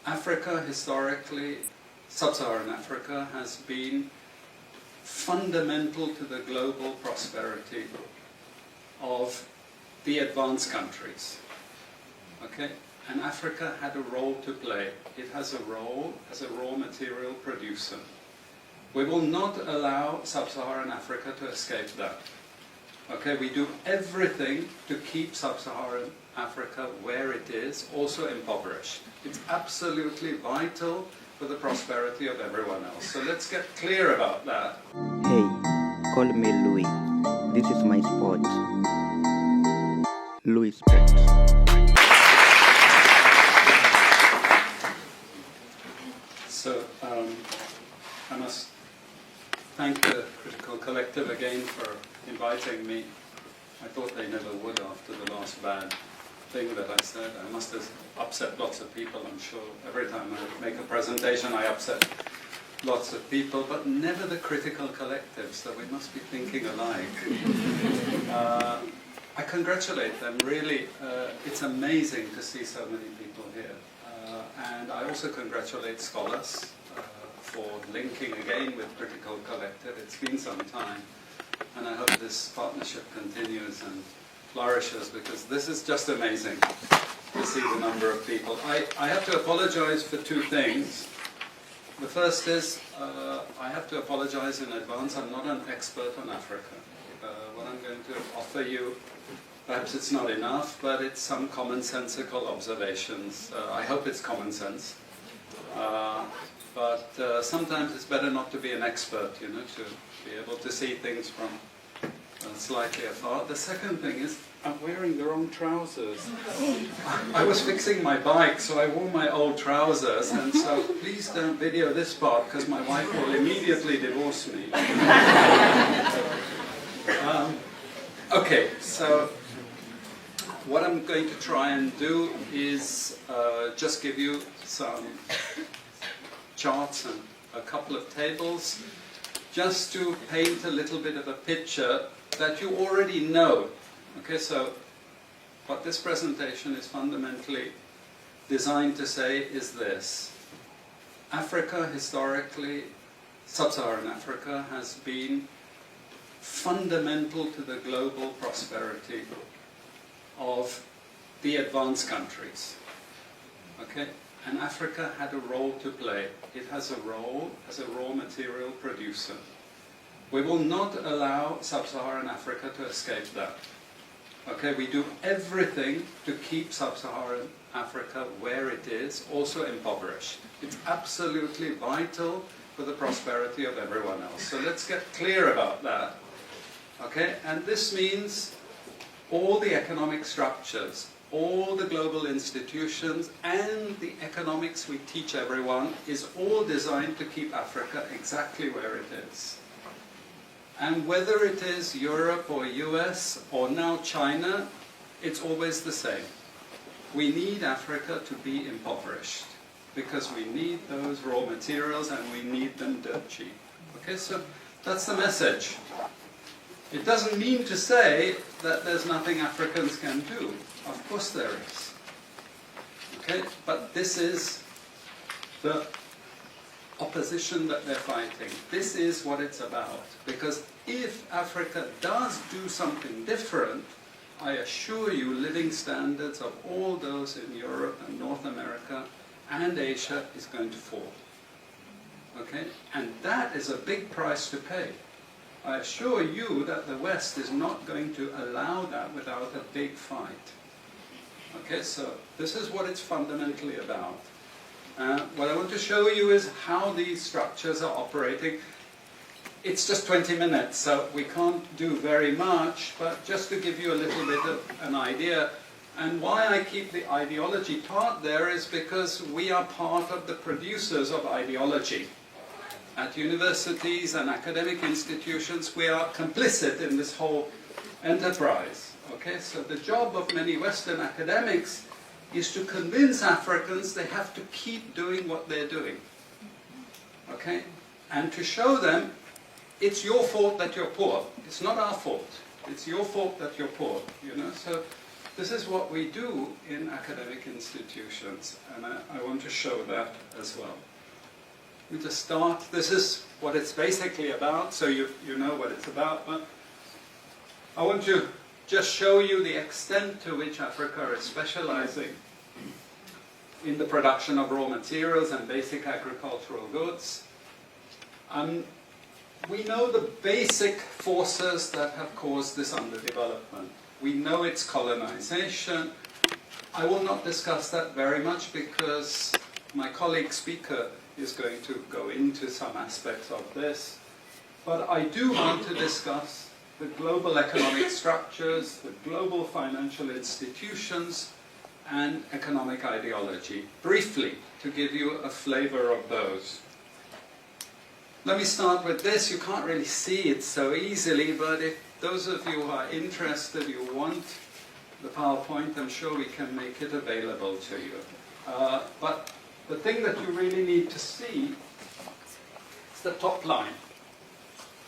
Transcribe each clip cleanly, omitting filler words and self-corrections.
Africa historically, sub-Saharan Africa, has been fundamental to the global prosperity of the advanced countries. Okay? And Africa had a role to play. It has a role as a raw material producer. We will not allow sub-Saharan Africa to escape that. Okay, we do everything to keep sub-Saharan Africa where it is, also impoverished. It's absolutely vital for the prosperity of everyone else. So let's get clear about that. Hey, call me Louis. This is my sport. Louis Sport. So I must thank the Critical Collective again for inviting me. I thought they never would after the last bad thing that I said. I must have upset lots of people, I'm sure. Every time I make a presentation I upset lots of people, but never the Critical Collective, so we must be thinking alike. I congratulate them, really. It's amazing to see so many people here. And I also congratulate scholars for linking again with Critical Collective. It's been some time, and I hope this partnership continues and flourishes, because this is just amazing to see the number of people. I have to apologize for two things. The first is, I have to apologize in advance. I'm not an expert on Africa. What I'm going to offer you, perhaps it's not enough, but it's some commonsensical observations. I hope it's common sense. But sometimes it's better not to be an expert, you know, to be able to see things from slightly afar. The second thing is, I'm wearing the wrong trousers. I was fixing my bike, so I wore my old trousers, and so please don't video this part, because my wife will immediately divorce me. Okay, so what I'm going to try and do is just give you some charts and a couple of tables, just to paint a little bit of a picture that you already know. Okay, so what this presentation is fundamentally designed to say is this. Africa historically, sub-Saharan Africa, has been fundamental to the global prosperity of the advanced countries. Okay? And Africa had a role to play. It has a role as a raw material producer. We will not allow sub-Saharan Africa to escape that. Okay, we do everything to keep sub-Saharan Africa where it is, also impoverished. It's absolutely vital for the prosperity of everyone else. So let's get clear about that. Okay, and this means all the economic structures, all the global institutions, and the economics we teach everyone is all designed to keep Africa exactly where it is. And whether it is Europe or US or now China, it's always the same. We need Africa to be impoverished, because we need those raw materials and we need them dirt cheap. Okay, so that's the message. It doesn't mean to say that there's nothing Africans can do. Of course there is. Okay, but this is the opposition that they're fighting. This is what it's about. Because if Africa does do something different, I assure you living standards of all those in Europe and North America and Asia is going to fall. Okay? And that is a big price to pay. I assure you that the West is not going to allow that without a big fight. Okay, so this is what it's fundamentally about. What I want to show you is how these structures are operating. It's just 20 minutes, so we can't do very much, but just to give you a little bit of an idea. And why I keep the ideology part there is because we are part of the producers of ideology. At universities and academic institutions, we are complicit in this whole enterprise. Okay, so the job of many Western academics is to convince Africans they have to keep doing what they're doing. Okay? And to show them it's your fault that you're poor. It's not our fault. It's your fault that you're poor. You know? So This is what we do in academic institutions, and I want to show that as well. We just start, this is what it's basically about, so you know what it's about, but I want to just show you the extent to which Africa is specializing in the production of raw materials and basic agricultural goods. We know the basic forces that have caused this underdevelopment. We know it's colonization. I will not discuss that very much because my colleague speaker is going to go into some aspects of this. But I do want to discuss the global economic structures, the global financial institutions, and economic ideology, briefly, to give you a flavor of those. Let me start with this. You can't really see it so easily, but if those of you who are interested, you want the PowerPoint, I'm sure we can make it available to you. But the thing that you really need to see is the top line.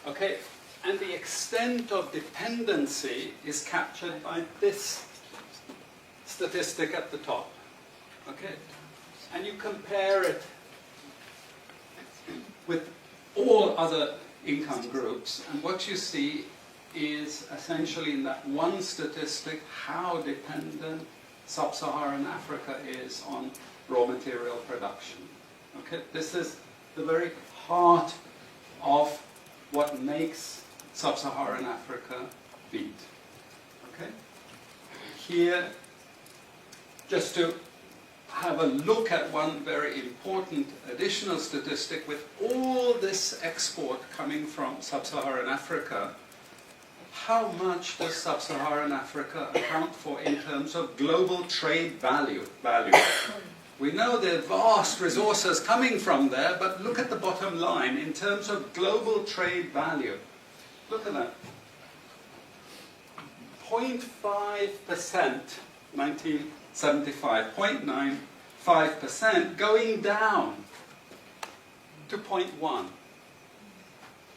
Okay? And the extent of dependency is captured by this statistic at the top. Okay? And you compare it with all other income groups, and what you see is essentially in that one statistic how dependent sub-Saharan Africa is on raw material production. Okay? This is the very heart of what makes sub-Saharan Africa beat. Okay? Here, just to have a look at one very important additional statistic, with all this export coming from sub-Saharan Africa, how much does sub-Saharan Africa account for in terms of global trade value? We know there are vast resources coming from there, but look at the bottom line in terms of global trade value. Look at that. 0.5%, 1975, 0.95%, going down to 0.1.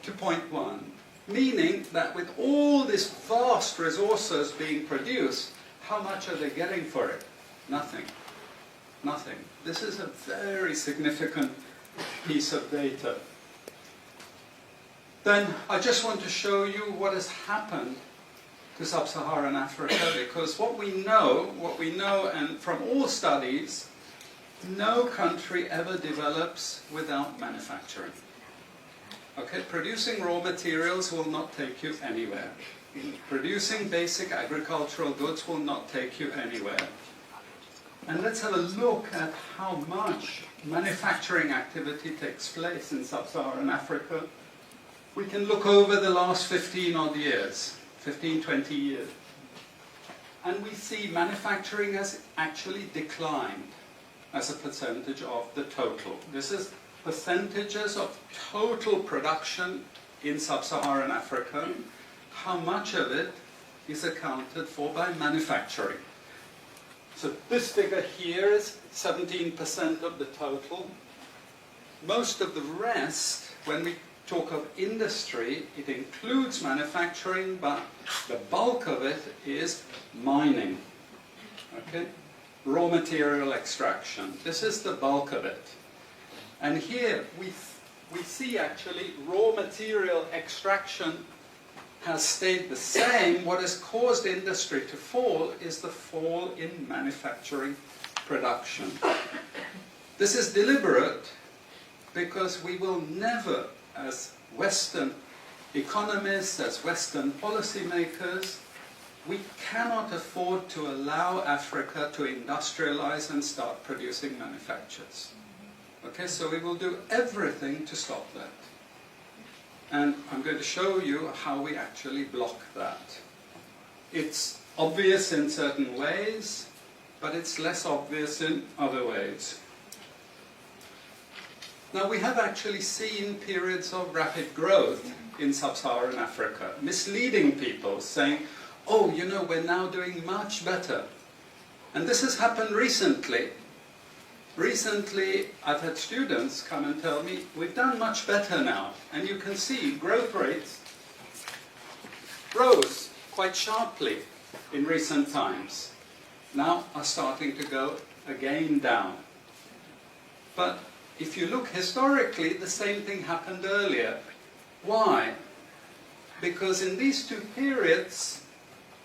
To 0.1. Meaning that with all these vast resources being produced, how much are they getting for it? Nothing. Nothing. This is a very significant piece of data. Then I just want to show you what has happened to sub-Saharan Africa, because what we know, and from all studies, no country ever develops without manufacturing. Okay, producing raw materials will not take you anywhere. Producing basic agricultural goods will not take you anywhere. And let's have a look at how much manufacturing activity takes place in sub-Saharan Africa. We can look over the last 15 odd years, 15, 20 years. And we see manufacturing has actually declined as a percentage of the total. This is percentages of total production in sub-Saharan Africa. How much of it is accounted for by manufacturing? So this figure here is 17% of the total. Most of the rest, when we talk of industry, it includes manufacturing, but the bulk of it is mining. Okay? Raw material extraction. This is the bulk of it. And here we see actually raw material extraction has stayed the same. What has caused industry to fall is the fall in manufacturing production. This is deliberate because we will never, as Western economists, as Western policymakers, we cannot afford to allow Africa to industrialize and start producing manufactures. Okay, so we will do everything to stop that. And I'm going to show you how we actually block that. It's obvious in certain ways, but it's less obvious in other ways. Now, we have actually seen periods of rapid growth in sub-Saharan Africa, misleading people, saying, oh, you know, we're now doing much better. And this has happened recently. Recently, I've had students come and tell me, we've done much better now. And you can see growth rates rose quite sharply in recent times. now are starting to go again down. But if you look historically, the same thing happened earlier. Why? Because in these two periods,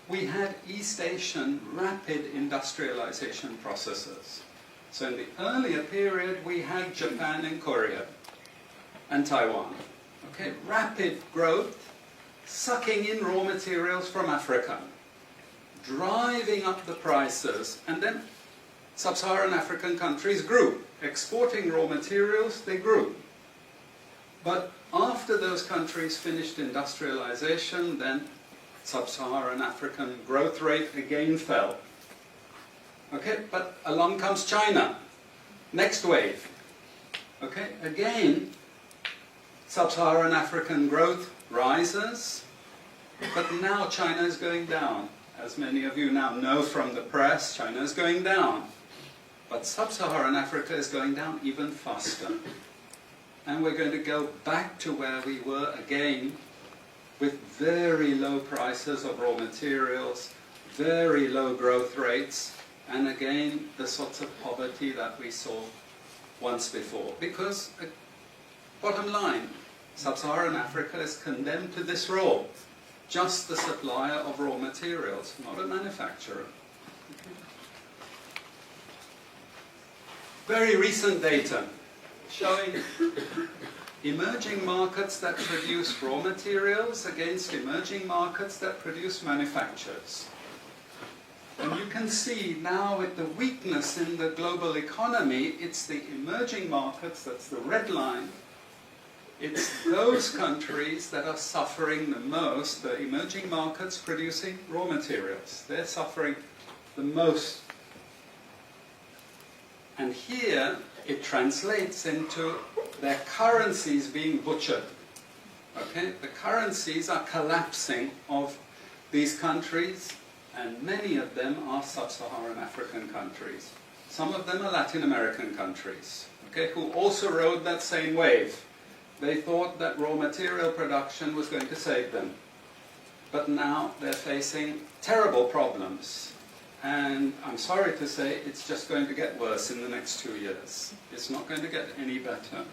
we had East Asian rapid industrialization processes. So in the earlier period, we had Japan and Korea and Taiwan. Okay, rapid growth, sucking in raw materials from Africa, driving up the prices, and then sub-Saharan African countries grew. Exporting raw materials, they grew. But after those countries finished industrialization, then sub-Saharan African growth rate again fell. Okay, but along comes China. Next wave. Okay, again, sub-Saharan African growth rises, but now China is going down. As many of you now know from the press, China is going down. But sub-Saharan Africa is going down even faster. And we're going to go back to where we were again, with very low prices of raw materials, very low growth rates, and again the sorts of poverty that we saw once before. Because, bottom line, sub-Saharan Africa is condemned to this role, just the supplier of raw materials, not a manufacturer. Very recent data showing emerging markets that produce raw materials against emerging markets that produce manufactures. And you can see now with the weakness in the global economy, it's the emerging markets, that's the red line, it's those countries that are suffering the most, the emerging markets producing raw materials. They're suffering the most. And here it translates into their currencies being butchered. Okay? The currencies are collapsing of these countries, and many of them are sub-Saharan African countries. Some of them are Latin American countries, okay, who also rode that same wave. They thought that raw material production was going to save them. But now they're facing terrible problems. And I'm sorry to say, it's just going to get worse in the next 2 years. It's not going to get any better.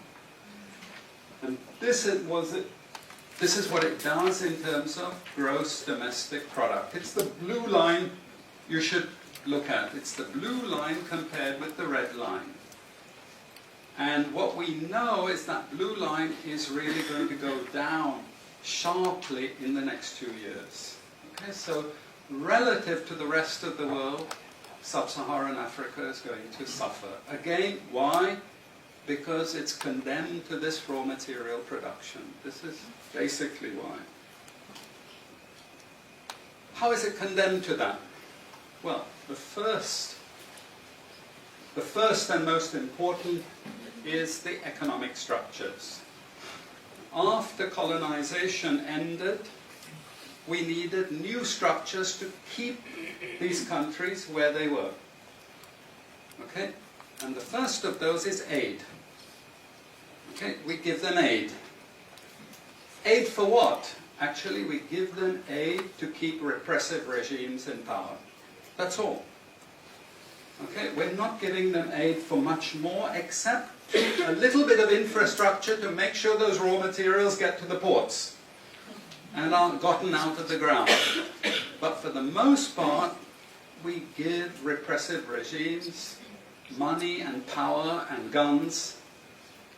And this is what it does in terms of gross domestic product. It's the blue line you should look at. It's the blue line compared with the red line. And what we know is that blue line is really going to go down sharply in the next 2 years. Okay, so relative to the rest of the world, sub-Saharan Africa is going to suffer. Again, why? Because it's condemned to this raw material production. This is basically why. How is it condemned to that? Well, the first and most important is the economic structures. After colonization ended, we needed new structures to keep these countries where they were. Okay? And the first of those is aid. Okay? We give them aid. Aid for what? Actually, we give them aid to keep repressive regimes in power. That's all. Okay? We're not giving them aid for much more, except a little bit of infrastructure to make sure those raw materials get to the ports and are gotten out of the ground. But for the most part, we give repressive regimes money and power and guns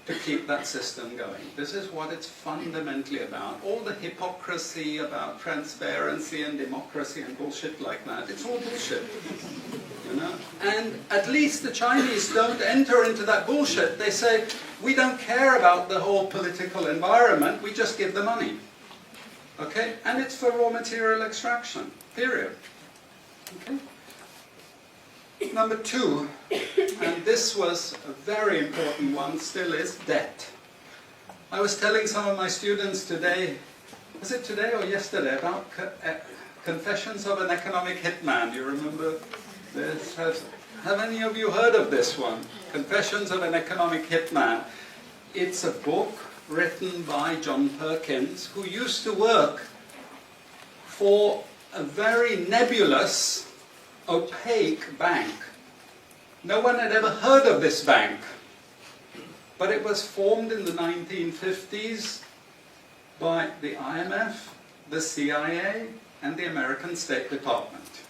to keep that system going. This is what it's fundamentally about. All the hypocrisy about transparency and democracy and bullshit like that, it's all bullshit. You know? And at least the Chinese don't enter into that bullshit. They say, we don't care about the whole political environment, we just give the money. Okay? And it's for raw material extraction, period. Okay? Number two, and this was a very important one, still is debt. I was telling some of my students today, was it today or yesterday, about Confessions of an Economic Hitman. You remember this? Have any of you heard of this one? Confessions of an Economic Hitman. It's a book written by John Perkins, who used to work for a very nebulous opaque bank. No one had ever heard of this bank, but it was formed in the 1950s by the IMF, the CIA, and the American State Department.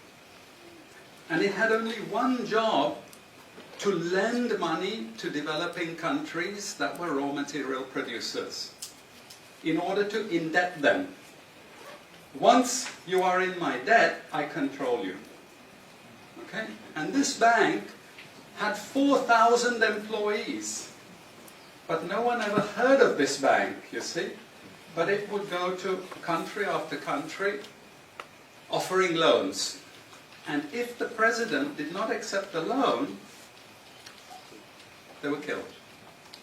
And it had only one job: to lend money to developing countries that were raw material producers in order to indebt them. Once you are in my debt, I control you. Okay? And this bank had 4,000 employees. But no one ever heard of this bank, you see. But it would go to country after country offering loans. And if the president did not accept the loan, they were killed.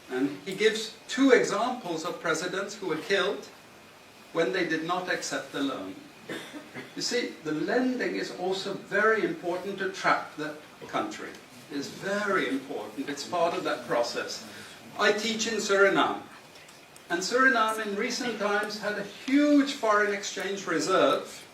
And he gives two examples of presidents who were killed when they did not accept the loan. You see, the lending is also very important to trap the country. It's very important. It's part of that process. I teach in Suriname. And Suriname in recent times had a huge foreign exchange reserve.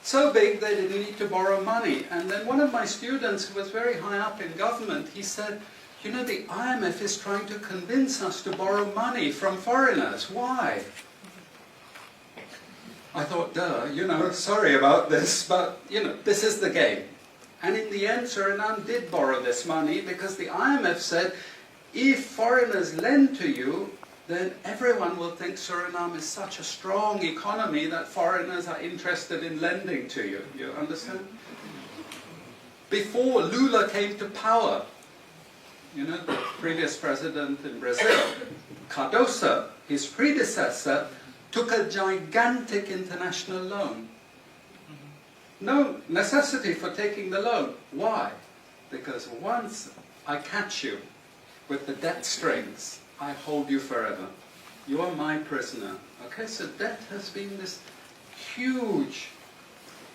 So big they didn't need to borrow money. And then one of my students who was very high up in government, he said, you know, the IMF is trying to convince us to borrow money from foreigners. Why? I thought, duh, you know, sorry about this, but, you know, this is the game. And in the end, Suriname did borrow this money because the IMF said, if foreigners lend to you, then everyone will think Suriname is such a strong economy that foreigners are interested in lending to you. You understand? Before Lula came to power, you know, the previous president in Brazil, Cardoso, his predecessor, took a gigantic international loan. No necessity for taking the loan. Why? Because once I catch you with the debt strings, I hold you forever. You are my prisoner. Okay, so debt has been this huge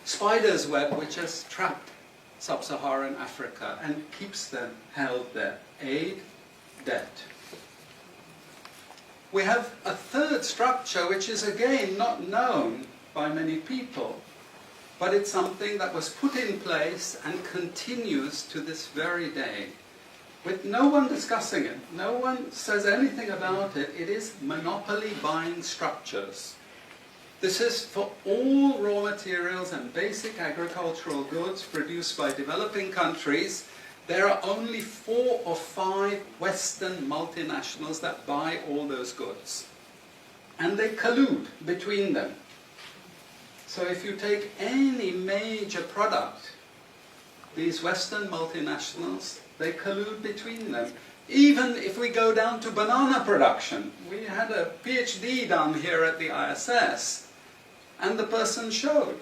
spider's web which has trapped sub-Saharan Africa and keeps them held there. Aid, debt. We have a third structure which is again not known by many people, but it's something that was put in place and continues to this very day, with no one discussing it. No one says anything about it. It is monopoly buying structures. This is for all raw materials and basic agricultural goods produced by developing countries. There are only 4 or 5 Western multinationals that buy all those goods. And they collude between them. So if you take any major product, these Western multinationals, they collude between them. Even if we go down to banana production, we had a PhD done here at the ISS, and the person showed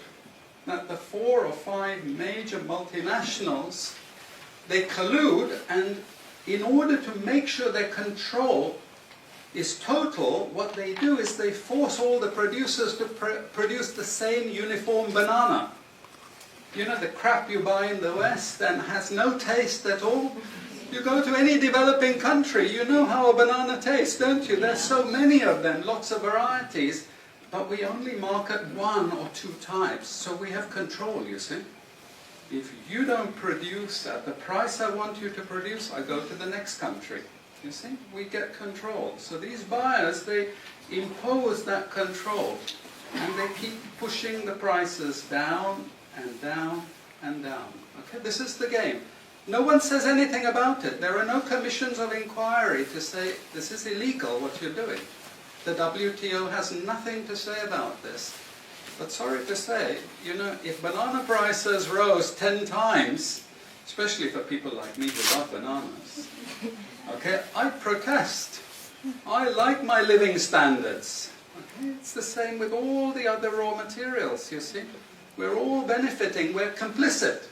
that the 4 or 5 major multinationals, they collude, and in order to make sure their control is total, what they do is they force all the producers to produce the same uniform banana. You know, the crap you buy in the West and has no taste at all. You go to any developing country, you know how a banana tastes, don't you? There's so many of them, lots of varieties, but we only market 1 or 2 types, so we have control, you see. If you don't produce at the price I want you to produce, I go to the next country. You see, we get control. So these buyers, they impose that control, and they keep pushing the prices down and down and down. Okay, this is the game. No one says anything about it. There are no commissions of inquiry to say, this is illegal, what you're doing. The WTO has nothing to say about this. But sorry to say, you know, if banana prices rose 10 times, especially for people like me who love bananas, okay, I protest. I like my living standards. Okay? It's the same with all the other raw materials, you see. We're all benefiting, we're complicit.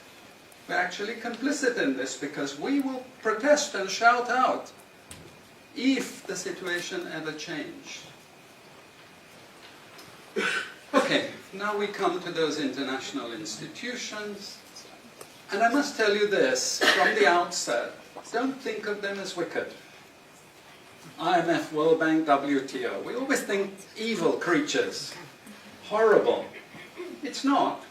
We're actually complicit in this because we will protest and shout out if the situation ever changed. Okay, now we come to those international institutions. And I must tell you this, from the outset, don't think of them as wicked. IMF, World Bank, WTO. We always think evil creatures. Horrible. It's not.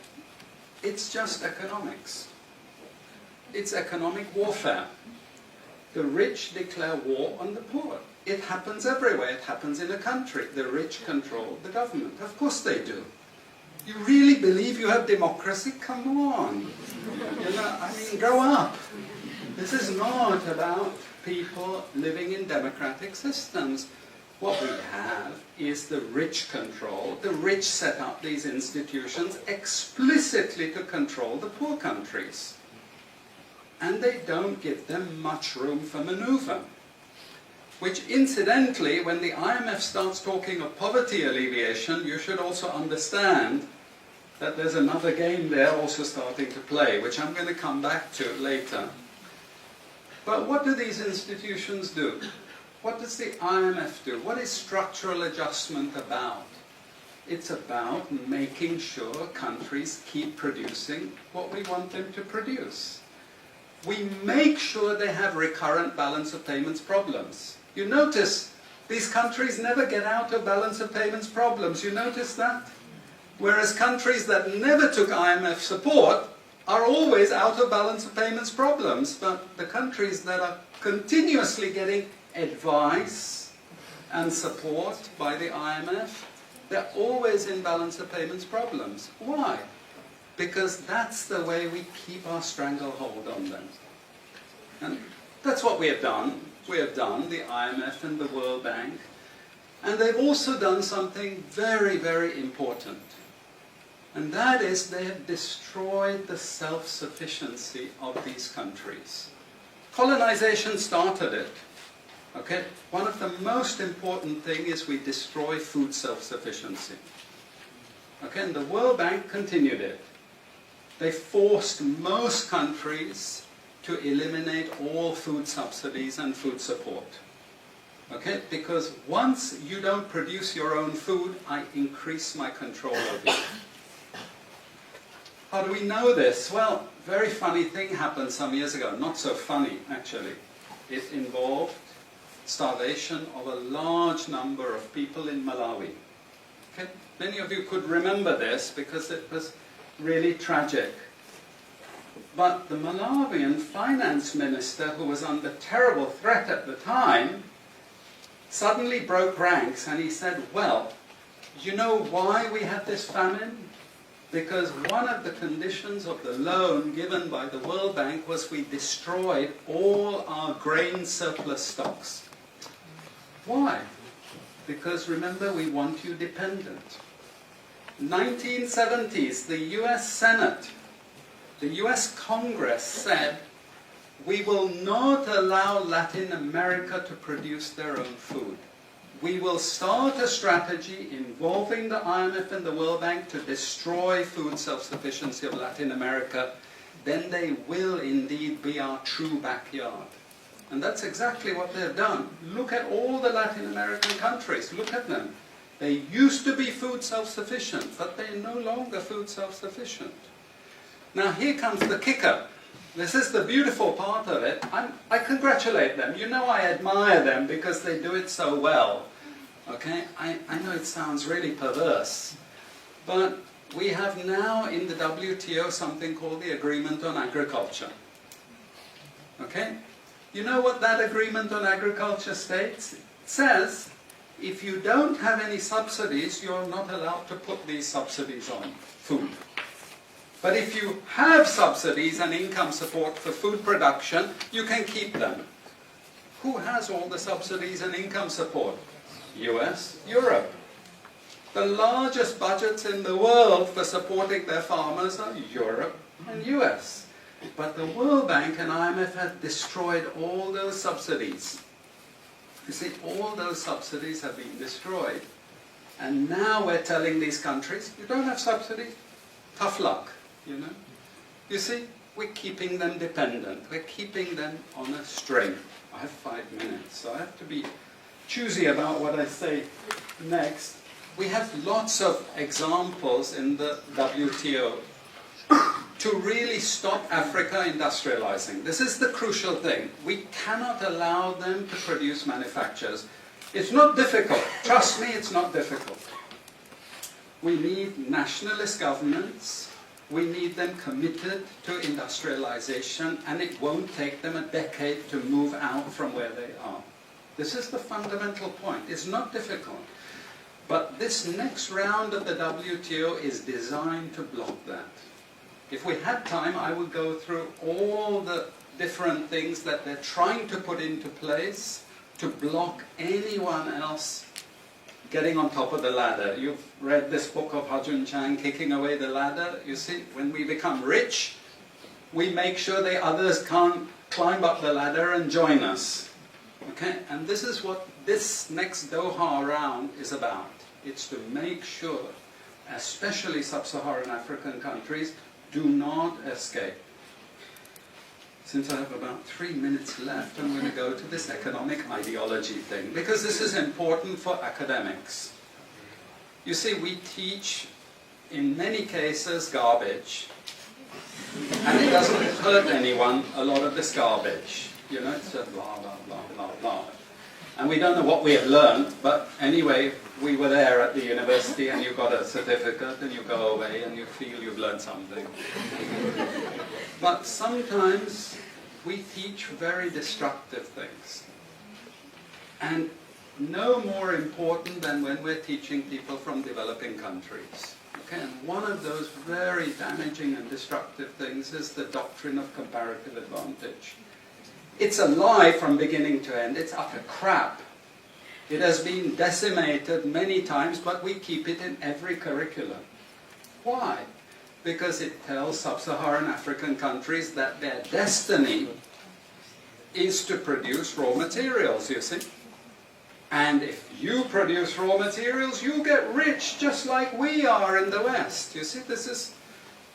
It's just economics. It's economic warfare. The rich declare war on the poor. It happens everywhere. It happens in a country. The rich control the government. Of course they do. You really believe you have democracy? Come on. You know, I mean, grow up. This is not about people living in democratic systems. What we have is the rich control. The rich set up these institutions explicitly to control the poor countries. And they don't give them much room for maneuver. Which incidentally, when the IMF starts talking of poverty alleviation, you should also understand that there's another game there also starting to play, which I'm going to come back to later. But what do these institutions do? What does the IMF do? What is structural adjustment about? It's about making sure countries keep producing what we want them to produce. We make sure they have recurrent balance of payments problems. You notice these countries never get out of balance of payments problems. You notice that? Whereas countries that never took IMF support are always out of balance of payments problems. But the countries that are continuously getting advice and support by the IMF, they're always in balance of payments problems. Why? Because that's the way we keep our stranglehold on them. And that's what we have done. We have done, the IMF and the World Bank. And they've also done something very, very important. And that is they have destroyed the self-sufficiency of these countries. Colonization started it. Okay? One of the most important things is we destroy food self-sufficiency. Okay? And the World Bank continued it. They forced most countries to eliminate all food subsidies and food support. Okay? Because once you don't produce your own food, I increase my control over you. How do we know this? Well, very funny thing happened some years ago. Not so funny, actually. It involved starvation of a large number of people in Malawi. Okay? Many of you could remember this because it was really tragic. But the Malawian finance minister, who was under terrible threat at the time, suddenly broke ranks and he said, well, you know why we had this famine? Because one of the conditions of the loan given by the World Bank was we destroyed all our grain surplus stocks. Why? Because remember, we want you dependent. 1970s, the US Senate, the US Congress said, we will not allow Latin America to produce their own food. We will start a strategy involving the IMF and the World Bank to destroy food self-sufficiency of Latin America. Then they will indeed be our true backyard. And that's exactly what they've done. Look at all the Latin American countries. Look at them. They used to be food self-sufficient, but they're no longer food self-sufficient. Now here comes the kicker. This is the beautiful part of it. I congratulate them. You know I admire them because they do it so well. Okay? I know it sounds really perverse. But we have now in the WTO something called the Agreement on Agriculture. Okay? You know what that Agreement on Agriculture states? It says, if you don't have any subsidies, you're not allowed to put these subsidies on food. But if you have subsidies and income support for food production, you can keep them. Who has all the subsidies and income support? US, Europe. The largest budgets in the world for supporting their farmers are Europe and US. But the World Bank and IMF have destroyed all those subsidies. You see, all those subsidies have been destroyed. And now we're telling these countries, you don't have subsidies? Tough luck. You know? You see, we're keeping them dependent. We're keeping them on a string. I have 5 minutes, so I have to be choosy about what I say next. We have lots of examples in the WTO to really stop Africa industrializing. This is the crucial thing. We cannot allow them to produce manufacturers. It's not difficult. Trust me, it's not difficult. We need nationalist governments We need them committed to industrialization, and it won't take them a decade to move out from where they are. This is the fundamental point. It's not difficult. But this next round of the WTO is designed to block that. If we had time, I would go through all the different things that they're trying to put into place to block anyone else getting on top of the ladder. You've read this book of Hajun Chang, Kicking Away the Ladder. You see, when we become rich, we make sure the others can't climb up the ladder and join us. Okay? And this is what this next Doha round is about. It's to make sure, especially sub-Saharan African countries, do not escape. Since I have about 3 minutes left, I'm going to go to this economic ideology thing, because this is important for academics. You see, we teach, in many cases, garbage, and it doesn't hurt anyone, a lot of this garbage. You know, it's just blah, blah, blah, blah, blah. And we don't know what we have learned, but anyway, we were there at the university, and you got a certificate, and you go away, and you feel you've learned something. But sometimes we teach very destructive things. And no more important than when we're teaching people from developing countries. Okay? And one of those very damaging and destructive things is the doctrine of comparative advantage. It's a lie from beginning to end. It's utter crap. It has been decimated many times, but we keep it in every curriculum. Why? Because it tells sub-Saharan African countries that their destiny is to produce raw materials, you see. And if you produce raw materials, you get rich just like we are in the West. You see, this is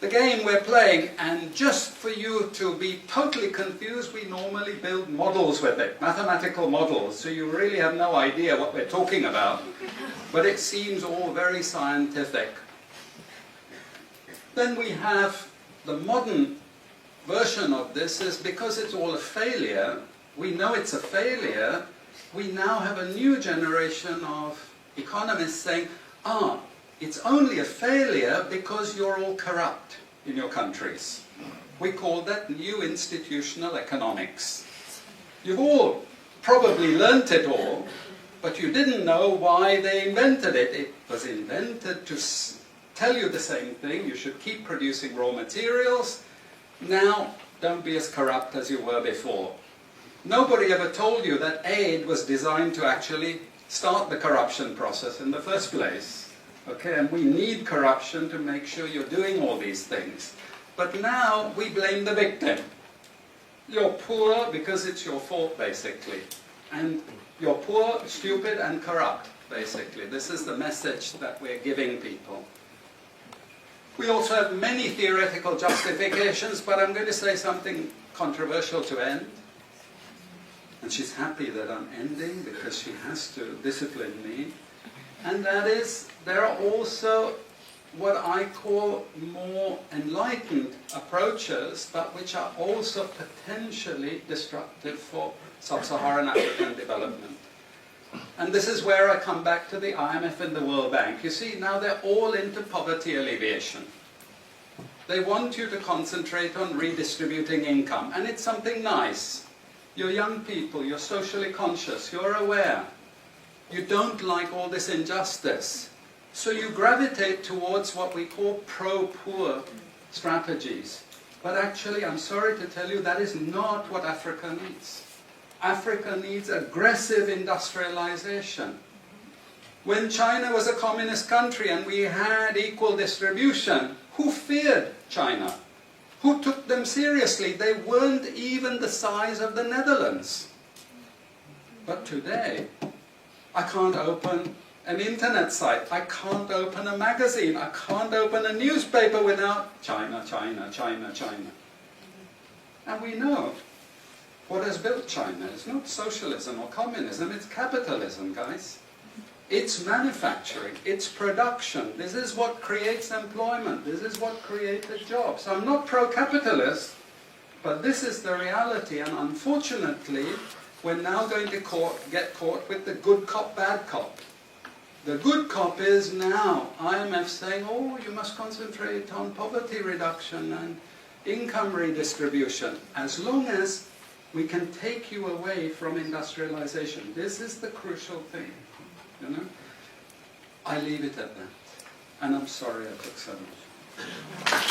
the game we're playing. And just for you to be totally confused, we normally build models with it, mathematical models, so you really have no idea what we're talking about. But it seems all very scientific. Then we have the modern version of this is because it's all a failure, we know it's a failure, we now have a new generation of economists saying, it's only a failure because you're all corrupt in your countries. We call that new institutional economics. You've all probably learnt it all, but you didn't know why they invented it. It was invented to tell you the same thing. You should keep producing raw materials. Now, don't be as corrupt as you were before. Nobody ever told you that aid was designed to actually start the corruption process in the first place. Okay, and we need corruption to make sure you're doing all these things. But now we blame the victim. You're poor because it's your fault, basically. And you're poor, stupid, and corrupt, basically. This is the message that we're giving people. We also have many theoretical justifications, but I'm going to say something controversial to end. And she's happy that I'm ending because she has to discipline me. And that is, there are also what I call more enlightened approaches, but which are also potentially destructive for sub-Saharan African development. And this is where I come back to the IMF and the World Bank. You see, now they're all into poverty alleviation. They want you to concentrate on redistributing income, and it's something nice. You're young people, you're socially conscious, you're aware. You don't like all this injustice. So you gravitate towards what we call pro-poor strategies. But actually, I'm sorry to tell you, that is not what Africa needs. Africa needs aggressive industrialization. When China was a communist country and we had equal distribution, who feared China? Who took them seriously? They weren't even the size of the Netherlands. But today, I can't open an internet site, I can't open a magazine, I can't open a newspaper without China, China, China, China. And we know what has built China. It's not socialism or communism, it's capitalism, guys. It's manufacturing, it's production. This is what creates employment, this is what created jobs. I'm not pro-capitalist, but this is the reality, and unfortunately, we're now going to get caught with the good cop, bad cop. The good cop is now IMF saying, oh, you must concentrate on poverty reduction and income redistribution, as long as we can take you away from industrialization. This is the crucial thing, you know. I leave it at that. And I'm sorry I took so much.